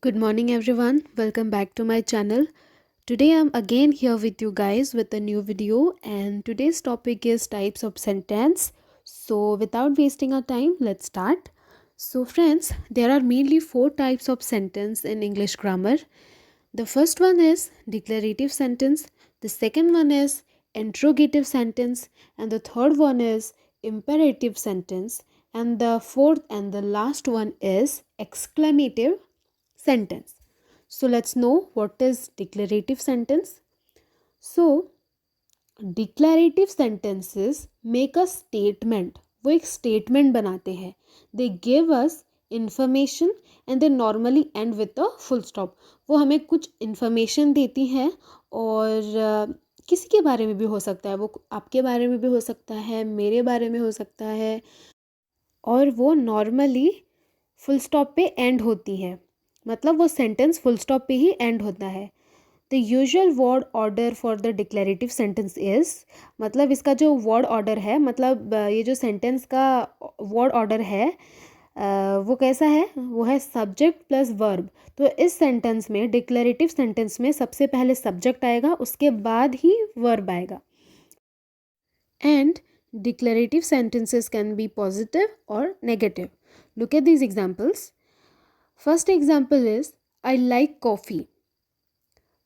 Good morning, everyone. Welcome back to my channel. Today, I'm again here with you guys with a new video, and today's topic is types of sentence. So, without wasting our time, let's start. So, friends, there are mainly four types of sentence in English grammar. The first one is declarative sentence, the second one is interrogative sentence, and the third one is imperative sentence, and the fourth and the last one is exclamative sentence. So let's know what is declarative sentence. So declarative sentences make a statement. वो एक statement बनाते हैं. They give us information and they normally and with a full stop. वो हमें कुछ information देती हैं और किसी के बारे में भी हो सकता है, वो आपके बारे में भी हो सकता है, मेरे बारे में हो सकता है, और वो नॉर्मली फुल स्टॉप पे एंड होती है. मतलब वो सेंटेंस फुल स्टॉप पे ही एंड होता है. The usual word order for the declarative sentence is, मतलब इसका जो वर्ड ऑर्डर है, मतलब ये जो सेंटेंस का वर्ड ऑर्डर है वो कैसा है, वो है सब्जेक्ट प्लस वर्ब. तो इस सेंटेंस में, डिक्लेरेटिव सेंटेंस में, सबसे पहले सब्जेक्ट आएगा, उसके बाद ही वर्ब आएगा. And declarative sentences can be positive or negative. Look at these examples. First example is I like coffee.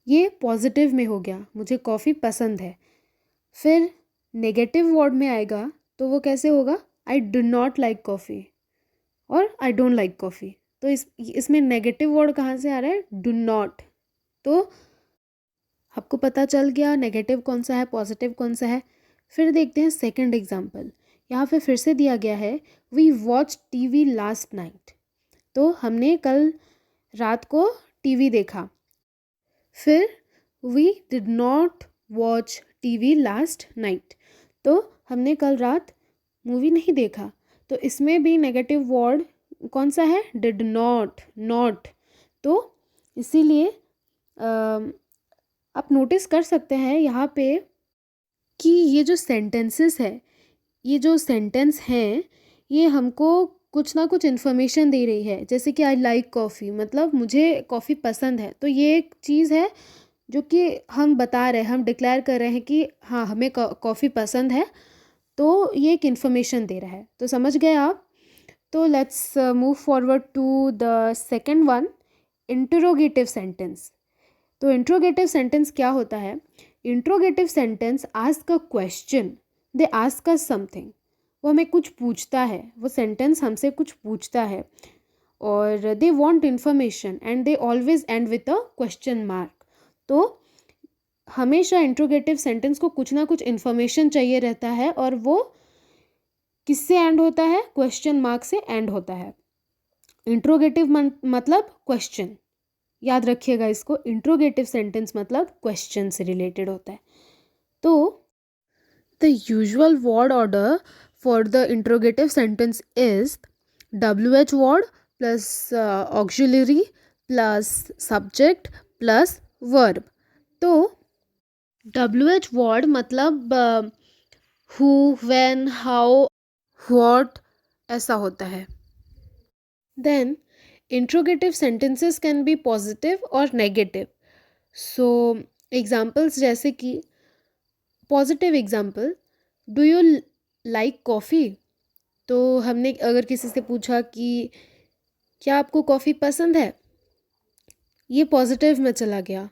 ये पॉजिटिव में हो गया, मुझे कॉफ़ी पसंद है. फिर नेगेटिव वर्ड में आएगा तो वो कैसे होगा, I do not like coffee और आई डोंट लाइक कॉफ़ी. तो इसमें नेगेटिव वर्ड कहाँ से आ रहा है, डू नॉट. तो आपको पता चल गया नेगेटिव कौन सा है, पॉजिटिव कौन सा है. फिर देखते हैं सेकंड एग्जाम्पल. यहाँ पे फिर से दिया गया है we watch TV last night. तो हमने कल रात को टीवी देखा. फिर we did not watch TV last night. तो हमने कल रात मूवी नहीं देखा. तो इसमें भी नेगेटिव वर्ड कौन सा है, डिड नॉट, नॉट. तो इसीलिए आप नोटिस कर सकते हैं यहाँ पे कि ये जो सेंटेंसेस है, ये जो सेंटेंस हैं, ये हमको कुछ ना कुछ इन्फॉर्मेशन दे रही है. जैसे कि आई लाइक कॉफ़ी, मतलब मुझे कॉफ़ी पसंद है. तो ये एक चीज़ है जो कि हम बता रहे हैं, हम डिक्लेयर कर रहे हैं कि हाँ हमें कॉफ़ी पसंद है. तो ये एक इन्फॉर्मेशन दे रहा है. तो समझ गए आप. तो let's move forward to the second one, interrogative sentence. तो इंट्रोगेटिव सेंटेंस क्या होता है, interrogative sentence ask a question, they ask us something. वो हमें कुछ पूछता है, वो सेंटेंस हमसे कुछ पूछता है, और they want information and they always and with a question mark. तो हमेशा इंट्रोगेटिव सेंटेंस को कुछ ना कुछ इन्फॉर्मेशन चाहिए रहता है, और वो किससे एंड होता है, क्वेश्चन मार्क से एंड होता है. इंट्रोगेटिव मतलब क्वेश्चन, याद रखिएगा इसको. इंट्रोगेटिव सेंटेंस मतलब क्वेश्चन से रिलेटेड होता है. तो the usual word order for the interrogative sentence is WH word plus auxiliary plus subject plus verb. तो WH वर्ड मतलब हु, व्हेन, हाउ, व्हाट, ऐसा होता है. Then interrogative sentences can be positive और नेगेटिव. सो एग्जाम्पल्स, जैसे कि positive example, do you like coffee. तो हमने अगर किसी से पूछा कि क्या आपको कॉफ़ी पसंद है, ये पॉजिटिव में चला गया.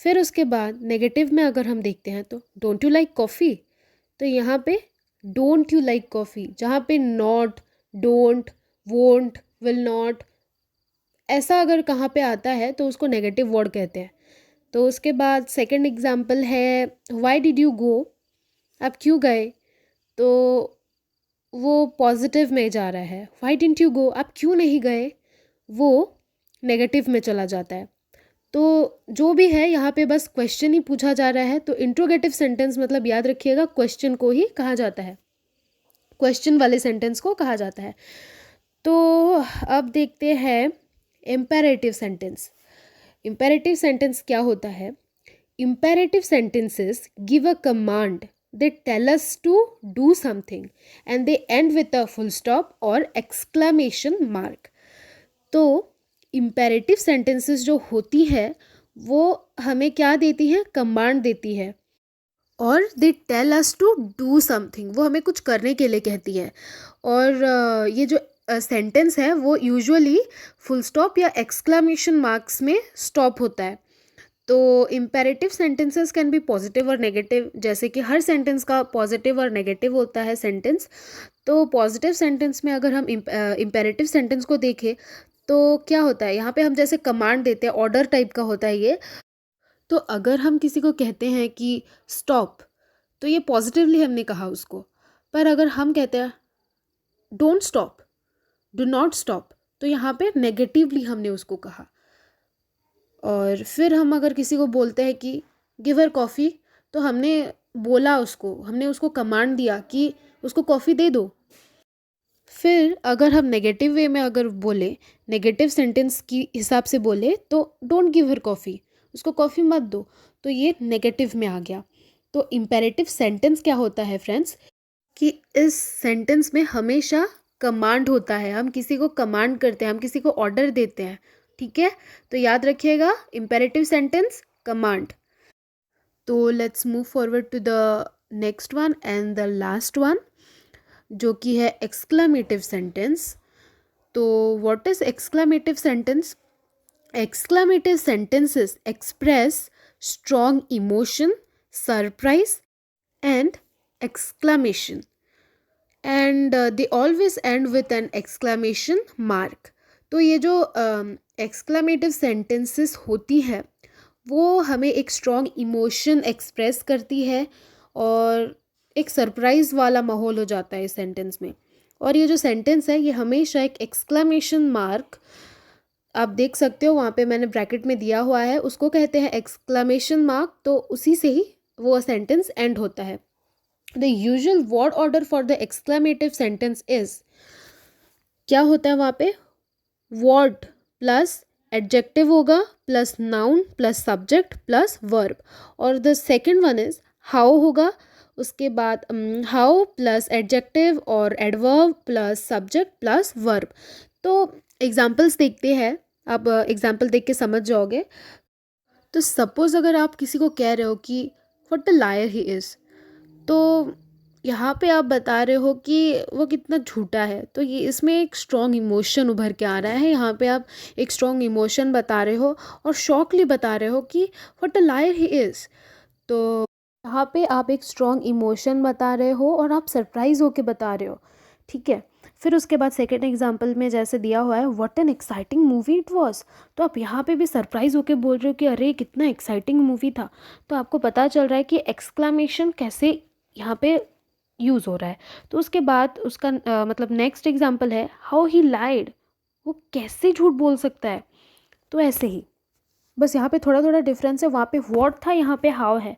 फिर उसके बाद नेगेटिव में अगर हम देखते हैं तो डोंट यू लाइक कॉफ़ी. तो यहाँ पे डोंट यू लाइक कॉफ़ी, जहाँ पे not, don't, won't, will not, ऐसा अगर कहाँ पे आता है तो उसको नेगेटिव वर्ड कहते हैं. तो उसके बाद सेकंड एग्जांपल है व्हाई डिड यू गो, आप क्यों गए. तो वो पॉजिटिव में जा रहा है. व्हाई डिडंट यू गो, आप क्यों नहीं गए, वो नेगेटिव में चला जाता है. तो जो भी है यहाँ पे बस क्वेश्चन ही पूछा जा रहा है. तो इंट्रोगेटिव सेंटेंस मतलब याद रखिएगा क्वेश्चन को ही कहा जाता है, क्वेश्चन वाले सेंटेंस को कहा जाता है. तो अब देखते हैं इम्पेरेटिव सेंटेंस. इम्पेरेटिव सेंटेंस क्या होता है, imperative sentences give a command, they tell us to do something and they end with a full stop or exclamation mark. तो इम्पेरेटिव सेंटेंसेस जो होती है वो हमें क्या देती हैं, कमांड देती है, और they tell us to do something, वो हमें कुछ करने के लिए कहती है। और ये जो सेंटेंस है वो यूजुअली फुल स्टॉप या एक्सक्लामेशन मार्क्स में स्टॉप होता है। तो imperative sentences can be positive और नेगेटिव, जैसे कि हर सेंटेंस का पॉजिटिव और नेगेटिव होता है सेंटेंस। तो पॉजिटिव सेंटेंस में अगर हम इम्पेरेटिव सेंटेंस को देखें तो क्या होता है, यहाँ पे हम जैसे कमांड देते हैं, ऑर्डर टाइप का होता है ये। तो अगर हम किसी को कहते हैं कि स्टॉप, तो ये पॉजिटिवली हमने कहा उसको। पर अगर हम कहते हैं don't stop, do not stop, तो यहाँ पे नेगेटिवली हमने उसको कहा। और फिर हम अगर किसी को बोलते हैं कि गिव हर कॉफ़ी, तो हमने बोला उसको, हमने उसको कमांड दिया कि उसको कॉफ़ी दे दो। फिर अगर हम नेगेटिव वे में अगर बोले, नेगेटिव सेंटेंस की हिसाब से बोले, तो डोंट गिव हर कॉफ़ी, उसको कॉफ़ी मत दो, तो ये नेगेटिव में आ गया। तो इम्पेरेटिव सेंटेंस क्या होता है फ्रेंड्स, कि इस सेंटेंस में हमेशा कमांड होता है, हम किसी को कमांड करते हैं, हम किसी को ऑर्डर देते हैं, ठीक है। तो याद रखिएगा, इम्पेरेटिव सेंटेंस, कमांड। तो let's move forward to the next one and the last one, जो कि है एक्सक्लामेटिव सेंटेंस। तो what is exclamative sentence? Exclamative sentences express strong emotion, surprise, and exclamation, and they always end with an exclamation mark. तो ये जो exclamative sentences होती है वो हमें एक strong emotion express करती है, और एक सरप्राइज वाला माहौल हो जाता है इस सेंटेंस में। और ये जो सेंटेंस है ये हमेशा एक एक्सक्लामेशन मार्क, आप देख सकते हो वहाँ पे मैंने ब्रैकेट में दिया हुआ है, उसको कहते हैं एक्सक्लामेशन मार्क। तो उसी से ही वो सेंटेंस एंड होता है। The usual word order for the exclamative sentence is, क्या होता है वहाँ पे, वर्ड प्लस एडजेक्टिव होगा, plus noun, plus subject, plus verb. और the second one is how होगा, उसके बाद हाउ प्लस एडजेक्टिव और adverb plus subject plus verb. तो एग्जाम्पल्स देखते हैं, आप एग्जाम्पल देख के समझ जाओगे। तो सपोज़ अगर आप किसी को कह रहे हो कि what a liar he is, तो यहाँ पे आप बता रहे हो कि वो कितना झूठा है। तो ये इसमें एक स्ट्रॉन्ग इमोशन उभर के आ रहा है, यहाँ पे आप एक स्ट्रॉन्ग इमोशन बता रहे हो और शॉकली बता रहे हो कि what a liar he is. तो यहाँ पे आप एक स्ट्रॉन्ग इमोशन बता रहे हो और आप सरप्राइज होके बता रहे हो, ठीक है। फिर उसके बाद सेकेंड एग्जांपल में जैसे दिया हुआ है what an exciting movie it was, तो आप यहाँ पे भी सरप्राइज होके बोल रहे हो कि अरे कितना एक्साइटिंग मूवी था। तो आपको पता चल रहा है कि एक्सक्लामेशन कैसे यहाँ पे यूज़ हो रहा है। तो उसके बाद उसका मतलब नेक्स्ट एग्जांपल है हाउ ही लाइड, वो कैसे झूठ बोल सकता है। तो ऐसे ही बस यहाँ पे थोड़ा थोड़ा डिफरेंस है, वहाँ पे व्हाट था, यहाँ पे हाउ है।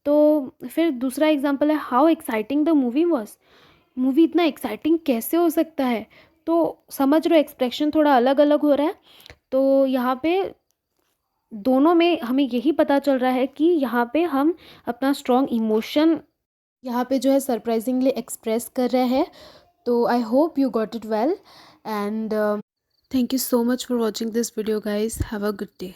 तो फिर दूसरा एग्जांपल है how exciting the movie was, movie इतना एक्साइटिंग कैसे हो सकता है। तो समझ रहे हो, एक्सप्रेशन थोड़ा अलग अलग हो रहा है। तो यहाँ पे दोनों में हमें यही पता चल रहा है कि यहाँ पे हम अपना स्ट्रॉन्ग इमोशन यहाँ पे जो है सरप्राइजिंगली एक्सप्रेस कर रहे हैं। तो I hope you got it well, and thank you so much for watching this video guys, have a good day.